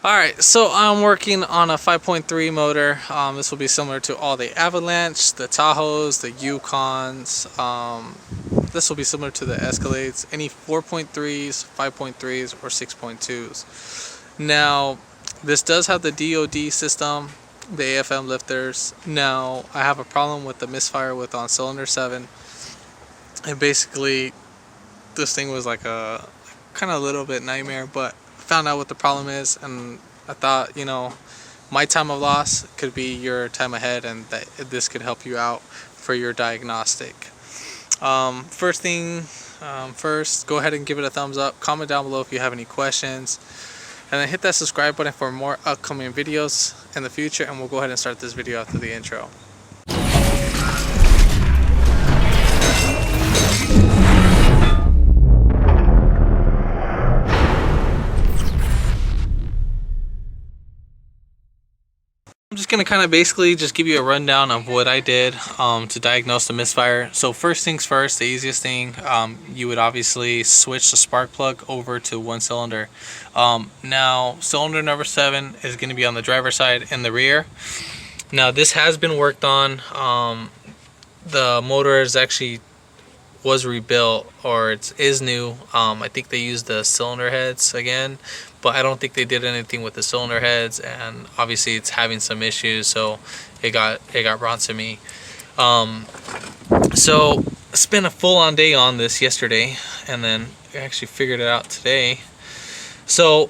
Alright, so I'm working on a 5.3 motor. This will be similar to all the Avalanche, the Tahoes, the Yukons. This will be similar to the Escalades, any 4.3s, 5.3s, or 6.2s. Now, this does have the DOD system, the AFM lifters. Now, I have a problem with the misfire with on cylinder 7. And basically, this thing was like a kind of a little bit nightmare, but found out what the problem is, and I thought, my time of loss could be your time ahead, and that this could help you out for your diagnostic. First thing first, go ahead and give it a thumbs up, comment down below if you have any questions, and then hit that subscribe button for more upcoming videos in the future, and we'll go ahead and start this video after the intro. I'm just going to kind of basically just give you a rundown of what I did to diagnose the misfire. So first things first, the easiest thing, you would obviously switch the spark plug over to one cylinder. Now cylinder number 7 is going to be on the driver's side in the rear. Now this has been worked on. The motor is actually was rebuilt, or it is new. I think they used the cylinder heads again, but I don't think they did anything with the cylinder heads, and obviously it's having some issues, so it got brought to me. So I spent a full-on day on this yesterday, and then I actually figured it out today. So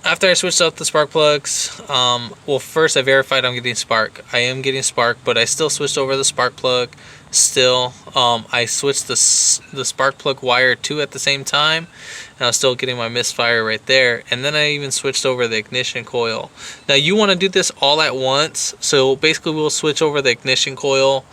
after I switched out the spark plugs, well, first I verified I'm getting spark. I am getting spark, but I still switched over the spark plug. Still, I switched the spark plug wire 2 at the same time, and I was still getting my misfire right there. And then I even switched over the ignition coil. Now you want to do this all at once, so basically we'll switch over the ignition coil,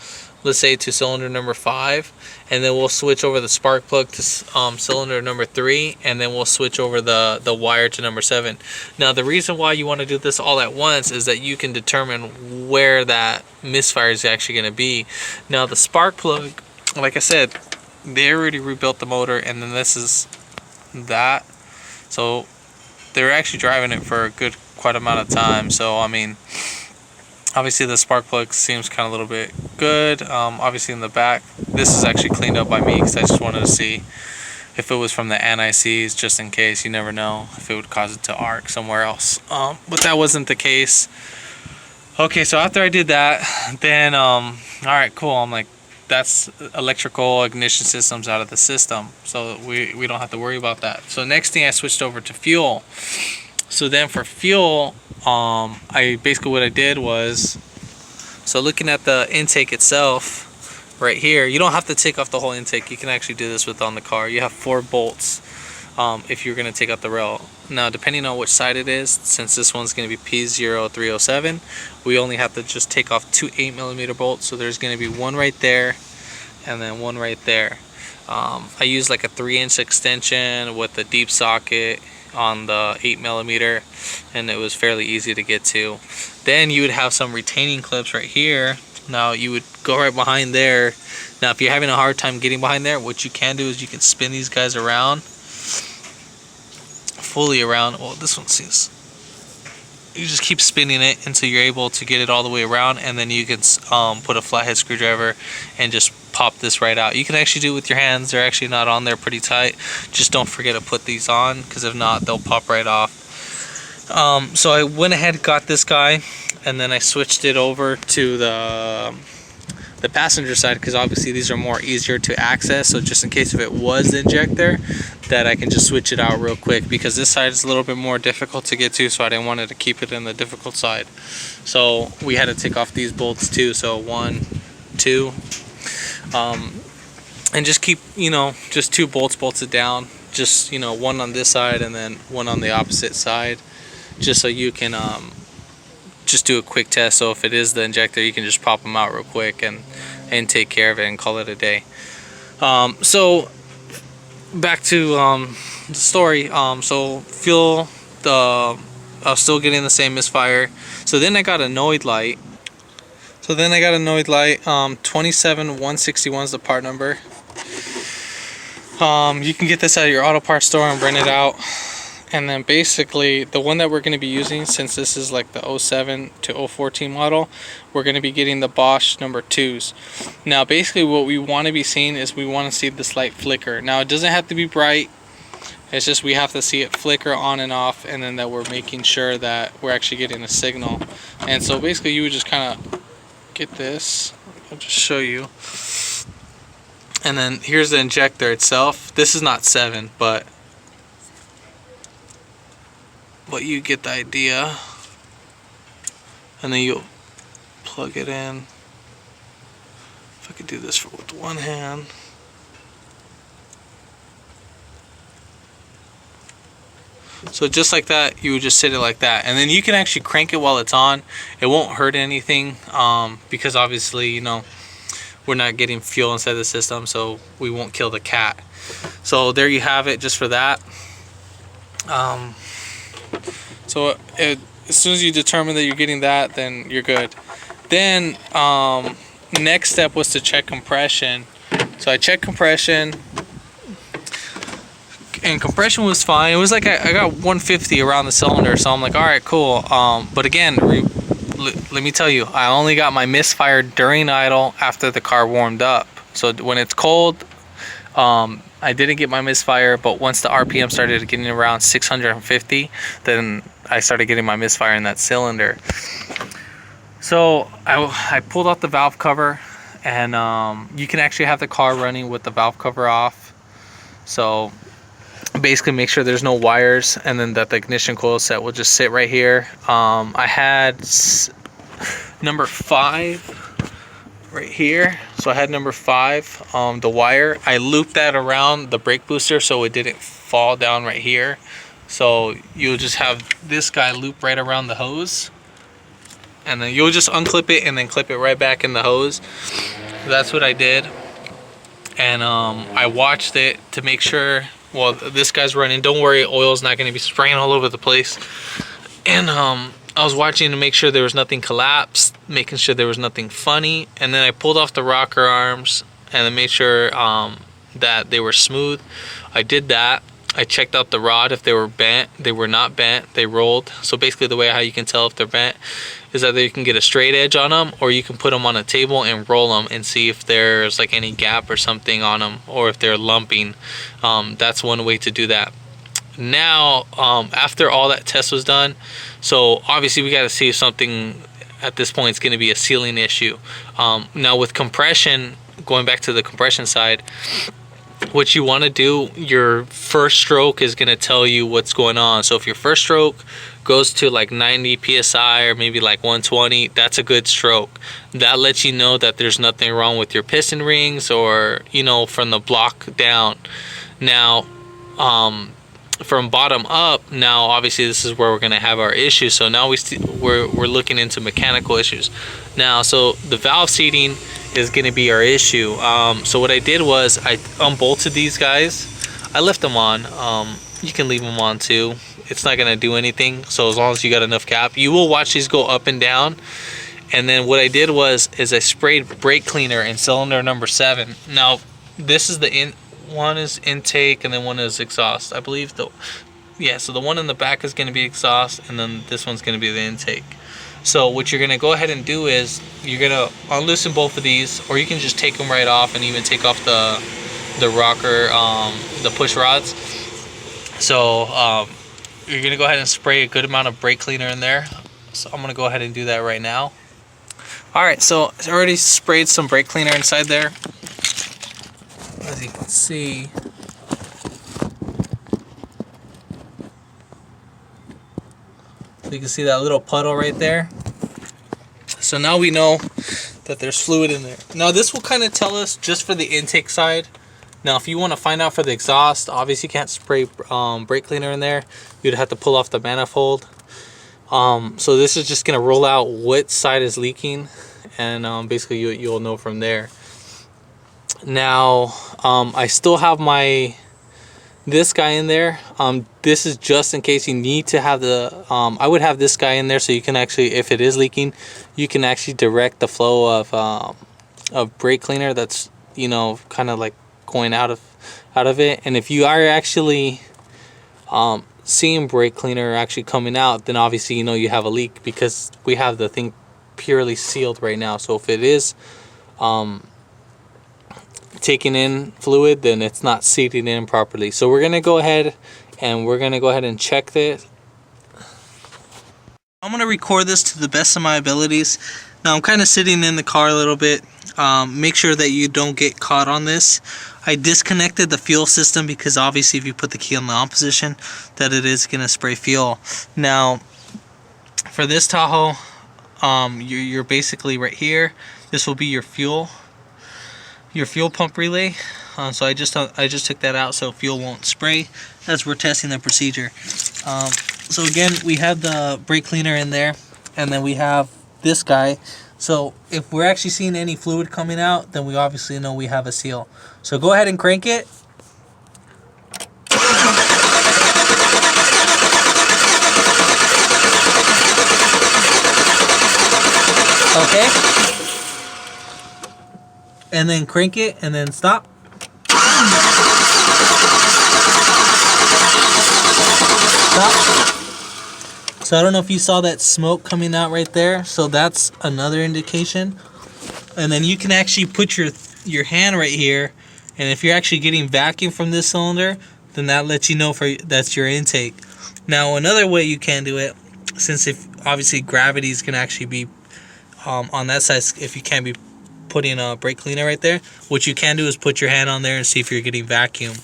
let's say to cylinder number 5, and then we'll switch over the spark plug to cylinder number 3, and then we'll switch over the wire to number 7. Now the reason why you want to do this all at once is that you can determine where that misfire is actually going to be. Now the spark plug, like I said, they already rebuilt the motor, and then this is that, so they're actually driving it for a quite amount of time. So I mean, obviously the spark plug seems kind of a little bit good. Obviously in the back, this is actually cleaned up by me because I just wanted to see if it was from the anti-seize, just in case. You never know if it would cause it to arc somewhere else. But that wasn't the case. Okay, so after I did that, then alright, cool. I'm like, that's electrical ignition systems out of the system, so we don't have to worry about that. So next thing, I switched over to fuel. So then for fuel, I basically what I did was, so looking at the intake itself right here, you don't have to take off the whole intake. You can actually do this with on the car. You have 4 bolts if you're going to take out the rail. Now depending on which side it is, since this one's going to be p0307, we only have to just take off 2 8mm bolts. So there's going to be one right there and then one right there. I use like a 3-inch extension with a deep socket on the 8mm, and it was fairly easy to get to. Then you would have some retaining clips right here. Now you would go right behind there. Now if you're having a hard time getting behind there, what you can do is you can spin these guys around, fully around. Well, this one seems, you just keep spinning it until you're able to get it all the way around, and then you can put a flathead screwdriver and just pop this right out. You can actually do it with your hands. They're actually not on there, pretty tight. Just don't forget to put these on, because if not, they'll pop right off. So I went ahead and got this guy, and then I switched it over to the passenger side, because obviously these are more easier to access. So just in case if it was the injector, that I can just switch it out real quick, because this side is a little bit more difficult to get to, so I didn't want it to keep it in the difficult side. So we had to take off these bolts too. So 1, 2, and just keep, just 2 bolts bolted down, just one on this side and then one on the opposite side, just so you can just do a quick test. So if it is the injector, you can just pop them out real quick and take care of it and call it a day. So back to the story. So fuel, I was still getting the same misfire. So then I got a Noid light. 27161 is the part number. You can get this at your auto parts store and rent it out. And then basically the one that we're going to be using, since this is like the 07 to 014 model, we're going to be getting the Bosch number 2s. Now basically what we want to be seeing is we want to see this light flicker. Now it doesn't have to be bright, it's just we have to see it flicker on and off, and then that we're making sure that we're actually getting a signal. And so basically you would just kind of get this, I'll just show you. And then here's the injector itself. This is not 7, but you get the idea. And then you'll plug it in. If I could do this with one hand. So just like that, you would just sit it like that, and then you can actually crank it while it's on. It won't hurt anything, because obviously, you know, we're not getting fuel inside the system, so we won't kill the cat. So there you have it, just for that. So as soon as you determine that you're getting that, then you're good. Then next step was to check compression. So I checked compression, and compression was fine. It was like I got 150 around the cylinder, so I'm like, all right, cool. But again, let me tell you, I only got my misfire during idle after the car warmed up. So when it's cold, I didn't get my misfire, but once the RPM started getting around 650, then I started getting my misfire in that cylinder. So I pulled off the valve cover, and you can actually have the car running with the valve cover off. So basically make sure there's no wires, and then that the ignition coil set will just sit right here. I had number 5 right here, so I had number 5, the wire. I looped that around the brake booster so it didn't fall down right here. So you'll just have this guy loop right around the hose, and then you'll just unclip it and then clip it right back in the hose. That's what I did. And I watched it to make sure, well, this guy's running, don't worry, oil's not going to be spraying all over the place. And I was watching to make sure there was nothing collapsed, making sure there was nothing funny, and then I pulled off the rocker arms and then made sure that they were smooth. I did that. I checked out the rod if they were bent. They were not bent, they rolled. So basically the way how you can tell if they're bent is either you can get a straight edge on them, or you can put them on a table and roll them and see if there's like any gap or something on them, or if they're lumping. That's one way to do that. Now after all that test was done, so obviously we got to see if something at this point is going to be a sealing issue. Now with compression, going back to the compression side, what you want to do, your first stroke is going to tell you what's going on. So if your first stroke goes to like 90 psi or maybe like 120, that's a good stroke. That lets you know that there's nothing wrong with your piston rings, or, you know, from the block down. Now from bottom up, now obviously this is where we're going to have our issues. So now we're looking into mechanical issues now. So the valve seating is going to be our issue. So what I did was I unbolted these guys. I left them on. You can leave them on too, it's not going to do anything, so as long as you got enough cap. You will watch these go up and down. And then what I did was I sprayed brake cleaner in cylinder number 7. Now this is one is intake and then one is exhaust, I believe. So the one in the back is going to be exhaust, and then this one's going to be the intake. So what you're going to go ahead and do is you're going to unloosen both of these, or you can just take them right off and even take off the rocker, the push rods. So you're going to go ahead and spray a good amount of brake cleaner in there. So I'm going to go ahead and do that right now. Alright, so I already sprayed some brake cleaner inside there. As you can see, you can see that little puddle right there. So now we know that there's fluid in there. Now this will kind of tell us just for the intake side. Now if you want to find out for the exhaust, obviously you can't spray brake cleaner in there. You'd have to pull off the manifold. So this is just going to roll out what side is leaking, and basically you'll know from there. Now I still have this guy in there. This is just in case you need to have the I would have this guy in there, so you can actually, if it is leaking, you can actually direct the flow of brake cleaner that's, you know, kind of like going out of it. And if you are actually seeing brake cleaner actually coming out, then obviously you know you have a leak, because we have the thing purely sealed right now. So if it is taking in fluid, then it's not seating in properly. So we're gonna go ahead and check this. I'm gonna record this to the best of my abilities. Now I'm kind of sitting in the car a little bit. Make sure that you don't get caught on this. I disconnected the fuel system because obviously if you put the key on the on position, that it is gonna spray fuel. Now for this Tahoe, you're basically right here. This will be your fuel pump relay. So I just took that out so fuel won't spray as we're testing the procedure. So again, we have the brake cleaner in there, and then we have this guy. So if we're actually seeing any fluid coming out, then we obviously know we have a seal. So go ahead and crank it. Okay. And then crank it and then stop. Stop. So I don't know if you saw that smoke coming out right there. So that's another indication. And then you can actually put your hand right here, and if you're actually getting vacuum from this cylinder, then that lets you know that's your intake. Now another way you can do it, since if obviously gravity can actually be on that side, if you can't be putting a brake cleaner right there, what you can do is put your hand on there and see if you're getting vacuum.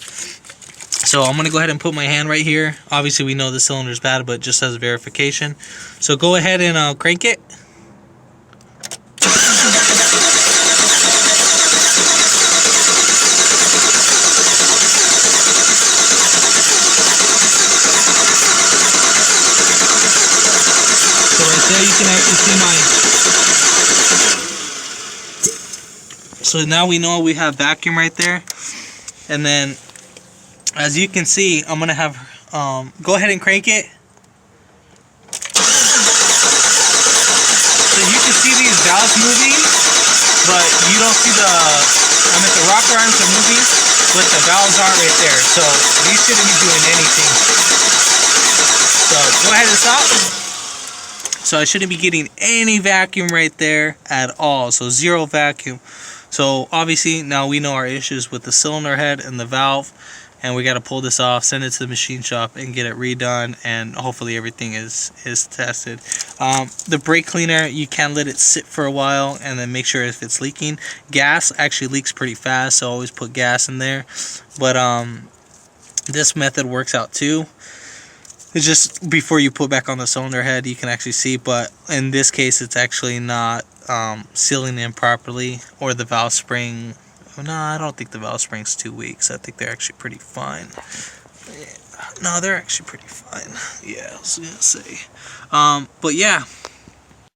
So I'm gonna go ahead and put my hand right here. Obviously we know the cylinder is bad, but just as verification. So go ahead and crank it. So right there you can actually see So now we know we have vacuum right there. And then as you can see, I'm gonna have go ahead and crank it. So you can see these valves moving, but you don't see the rocker arms are moving, but the valves aren't right there. So these shouldn't be doing anything. So go ahead and stop. So I shouldn't be getting any vacuum right there at all. So zero vacuum. So obviously now we know our issues with the cylinder head and the valve, and we got to pull this off, send it to the machine shop, and get it redone, and hopefully everything is tested. The brake cleaner, you can let it sit for a while and then make sure if it's leaking. Gas actually leaks pretty fast, so always put gas in there. But this method works out too. It's just before you put back on the cylinder head, you can actually see, but in this case it's actually not sealing in properly, or the valve spring. No, I don't think the valve spring's too weak, so I think they're actually pretty fine. No, they're actually pretty fine. Yeah, I was gonna say. But yeah,